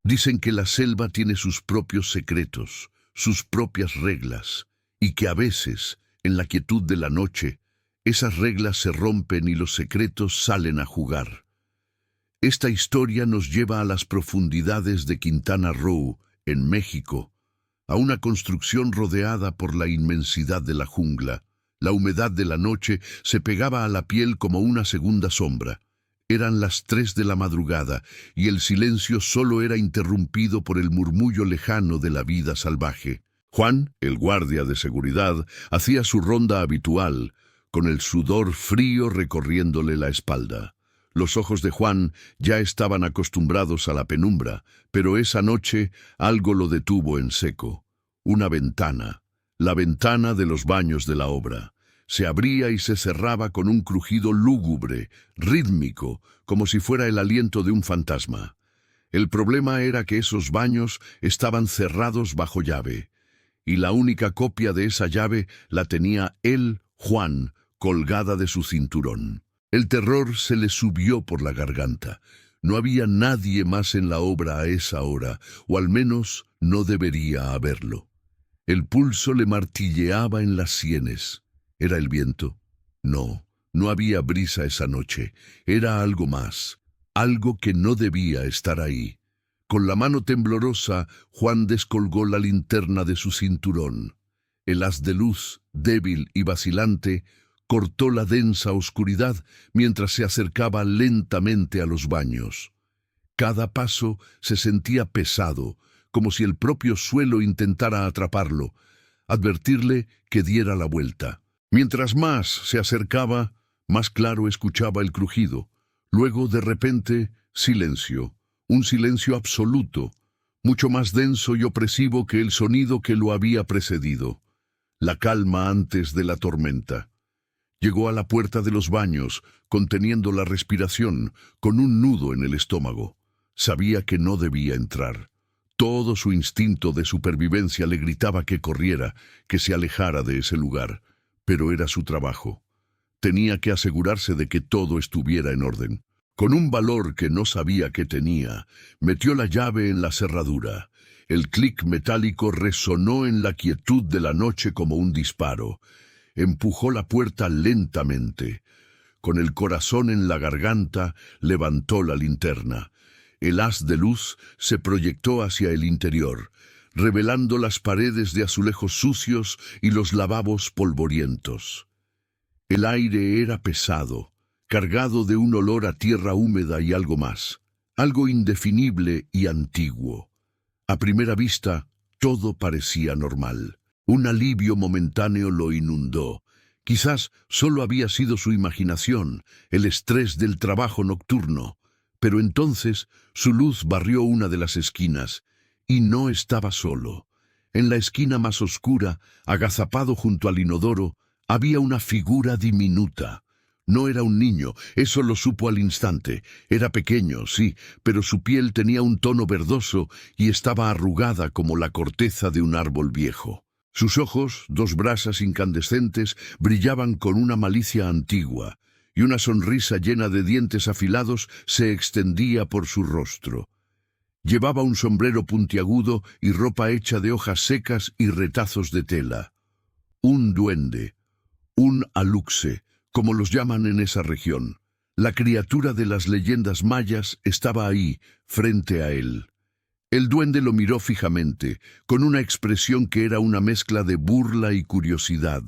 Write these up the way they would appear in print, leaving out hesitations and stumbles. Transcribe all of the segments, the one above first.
Dicen que la selva tiene sus propios secretos, sus propias reglas, y que a veces, en la quietud de la noche, esas reglas se rompen y los secretos salen a jugar. Esta historia nos lleva a las profundidades de Quintana Roo, en México, a una construcción rodeada por la inmensidad de la jungla. La humedad de la noche se pegaba a la piel como una segunda sombra. Eran las 3 de la madrugada y el silencio solo era interrumpido por el murmullo lejano de la vida salvaje. Juan, el guardia de seguridad, hacía su ronda habitual, con el sudor frío recorriéndole la espalda. Los ojos de Juan ya estaban acostumbrados a la penumbra, pero esa noche algo lo detuvo en seco. Una ventana, la ventana de los baños de la obra. Se abría y se cerraba con un crujido lúgubre, rítmico, como si fuera el aliento de un fantasma. El problema era que esos baños estaban cerrados bajo llave, y la única copia de esa llave la tenía él, Juan, colgada de su cinturón. El terror se le subió por la garganta. No había nadie más en la obra a esa hora, o al menos no debería haberlo. El pulso le martilleaba en las sienes. ¿Era el viento? No, no había brisa esa noche. Era algo más, algo que no debía estar ahí. Con la mano temblorosa, Juan descolgó la linterna de su cinturón. El haz de luz, débil y vacilante, cortó la densa oscuridad mientras se acercaba lentamente a los baños. Cada paso se sentía pesado, como si el propio suelo intentara atraparlo, advertirle que diera la vuelta. Mientras más se acercaba, más claro escuchaba el crujido. Luego, de repente, silencio. Un silencio absoluto, mucho más denso y opresivo que el sonido que lo había precedido. La calma antes de la tormenta. Llegó a la puerta de los baños, conteniendo la respiración, con un nudo en el estómago. Sabía que no debía entrar. Todo su instinto de supervivencia le gritaba que corriera, que se alejara de ese lugar. Pero era su trabajo. Tenía que asegurarse de que todo estuviera en orden. Con un valor que no sabía que tenía, metió la llave en la cerradura. El clic metálico resonó en la quietud de la noche como un disparo. Empujó la puerta lentamente. Con el corazón en la garganta, levantó la linterna. El haz de luz se proyectó hacia el interior, revelando las paredes de azulejos sucios y los lavabos polvorientos. El aire era pesado, cargado de un olor a tierra húmeda y algo más, algo indefinible y antiguo. A primera vista, todo parecía normal. Un alivio momentáneo lo inundó. Quizás solo había sido su imaginación, el estrés del trabajo nocturno, pero entonces su luz barrió una de las esquinas, y no estaba solo. En la esquina más oscura, agazapado junto al inodoro, había una figura diminuta. No era un niño, eso lo supo al instante. Era pequeño, sí, pero su piel tenía un tono verdoso y estaba arrugada como la corteza de un árbol viejo. Sus ojos, 2 brasas incandescentes, brillaban con una malicia antigua, y una sonrisa llena de dientes afilados se extendía por su rostro. Llevaba un sombrero puntiagudo y ropa hecha de hojas secas y retazos de tela. Un duende, un aluxe, como los llaman en esa región. La criatura de las leyendas mayas estaba ahí, frente a él. El duende lo miró fijamente, con una expresión que era una mezcla de burla y curiosidad.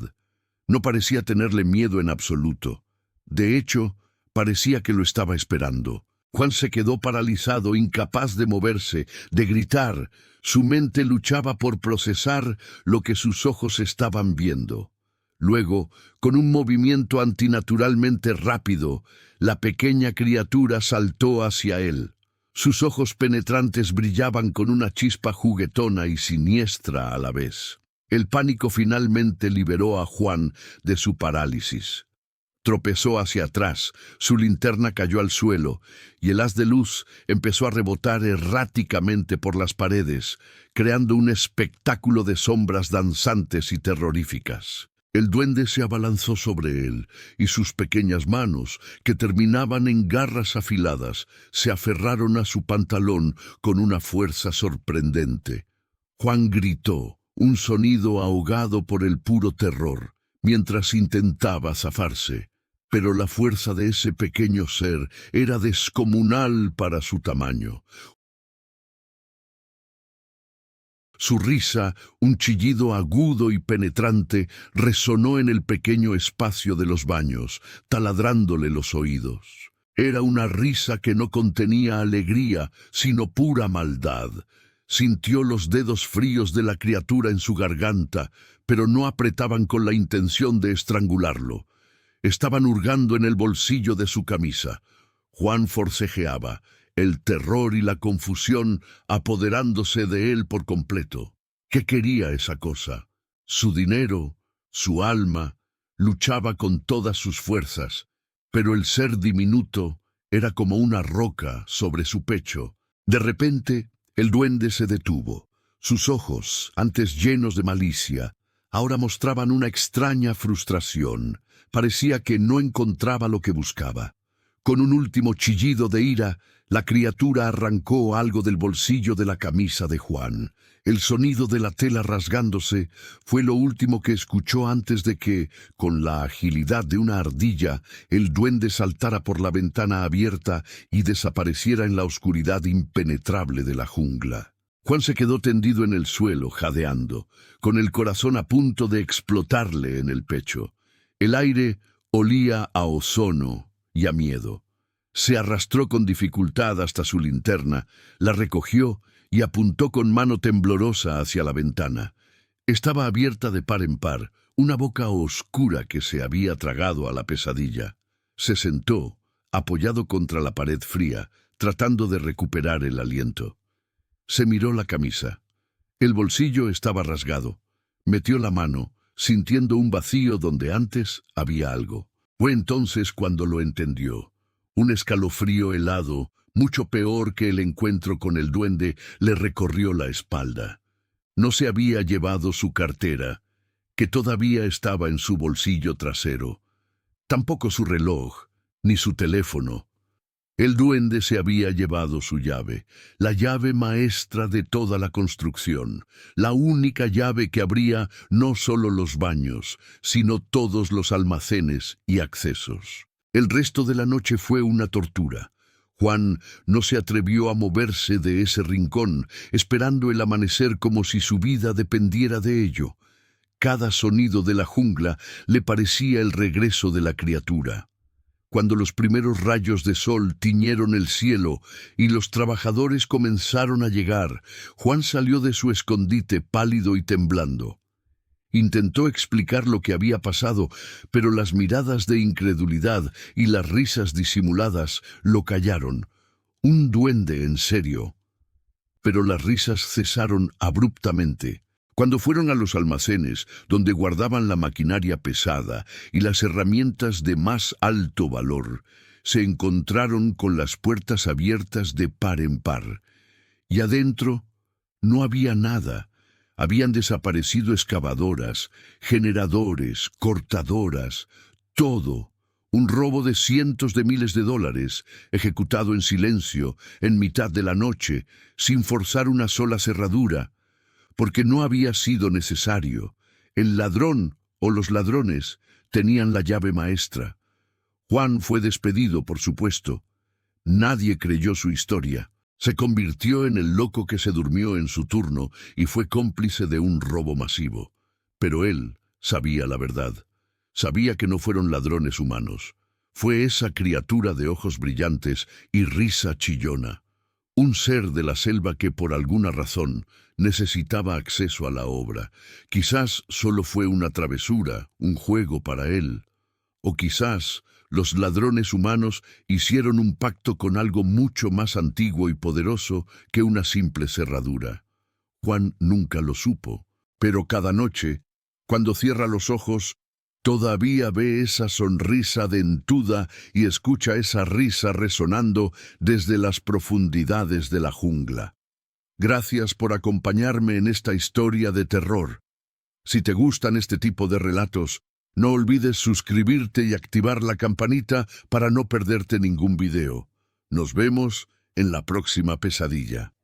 No parecía tenerle miedo en absoluto. De hecho, parecía que lo estaba esperando. Juan se quedó paralizado, incapaz de moverse, de gritar. Su mente luchaba por procesar lo que sus ojos estaban viendo. Luego, con un movimiento antinaturalmente rápido, la pequeña criatura saltó hacia él. Sus ojos penetrantes brillaban con una chispa juguetona y siniestra a la vez. El pánico finalmente liberó a Juan de su parálisis. Tropezó hacia atrás, su linterna cayó al suelo, y el haz de luz empezó a rebotar erráticamente por las paredes, creando un espectáculo de sombras danzantes y terroríficas. El duende se abalanzó sobre él, y sus pequeñas manos, que terminaban en garras afiladas, se aferraron a su pantalón con una fuerza sorprendente. Juan gritó, un sonido ahogado por el puro terror, mientras intentaba zafarse. Pero la fuerza de ese pequeño ser era descomunal para su tamaño. Su risa, un chillido agudo y penetrante, resonó en el pequeño espacio de los baños, taladrándole los oídos. Era una risa que no contenía alegría, sino pura maldad. Sintió los dedos fríos de la criatura en su garganta, pero no apretaban con la intención de estrangularlo. Estaban hurgando en el bolsillo de su camisa. Juan forcejeaba, el terror y la confusión apoderándose de él por completo. ¿Qué quería esa cosa? Su dinero, su alma, luchaba con todas sus fuerzas, pero el ser diminuto era como una roca sobre su pecho. De repente, el duende se detuvo. Sus ojos, antes llenos de malicia, ahora mostraban una extraña frustración. Parecía que no encontraba lo que buscaba. Con un último chillido de ira, la criatura arrancó algo del bolsillo de la camisa de Juan. El sonido de la tela rasgándose fue lo último que escuchó antes de que, con la agilidad de una ardilla, el duende saltara por la ventana abierta y desapareciera en la oscuridad impenetrable de la jungla. Juan se quedó tendido en el suelo, jadeando, con el corazón a punto de explotarle en el pecho. El aire olía a ozono y a miedo. Se arrastró con dificultad hasta su linterna, la recogió y apuntó con mano temblorosa hacia la ventana. Estaba abierta de par en par, una boca oscura que se había tragado a la pesadilla. Se sentó, apoyado contra la pared fría, tratando de recuperar el aliento. Se miró la camisa. El bolsillo estaba rasgado. Metió la mano, sintiendo un vacío donde antes había algo. Fue entonces cuando lo entendió. Un escalofrío helado, mucho peor que el encuentro con el duende, le recorrió la espalda. No se había llevado su cartera, que todavía estaba en su bolsillo trasero. Tampoco su reloj, ni su teléfono. El duende se había llevado su llave, la llave maestra de toda la construcción, la única llave que abría no solo los baños, sino todos los almacenes y accesos. El resto de la noche fue una tortura. Juan no se atrevió a moverse de ese rincón, esperando el amanecer como si su vida dependiera de ello. Cada sonido de la jungla le parecía el regreso de la criatura. Cuando los primeros rayos de sol tiñeron el cielo y los trabajadores comenzaron a llegar, Juan salió de su escondite pálido y temblando. Intentó explicar lo que había pasado, pero las miradas de incredulidad y las risas disimuladas lo callaron. Un duende, en serio. Pero las risas cesaron abruptamente. Cuando fueron a los almacenes, donde guardaban la maquinaria pesada y las herramientas de más alto valor, se encontraron con las puertas abiertas de par en par. Y adentro no había nada. Habían desaparecido excavadoras, generadores, cortadoras, todo. Un robo de cientos de miles de dólares, ejecutado en silencio, en mitad de la noche, sin forzar una sola cerradura, porque no había sido necesario. El ladrón o los ladrones tenían la llave maestra. Juan fue despedido, por supuesto. Nadie creyó su historia. Se convirtió en el loco que se durmió en su turno y fue cómplice de un robo masivo. Pero él sabía la verdad. Sabía que no fueron ladrones humanos. Fue esa criatura de ojos brillantes y risa chillona. Un ser de la selva que por alguna razón necesitaba acceso a la obra. Quizás solo fue una travesura, un juego para él. O quizás los ladrones humanos hicieron un pacto con algo mucho más antiguo y poderoso que una simple cerradura. Juan nunca lo supo, pero cada noche, cuando cierra los ojos, todavía ve esa sonrisa dentuda y escucha esa risa resonando desde las profundidades de la jungla. Gracias por acompañarme en esta historia de terror. Si te gustan este tipo de relatos, no olvides suscribirte y activar la campanita para no perderte ningún video. Nos vemos en la próxima pesadilla.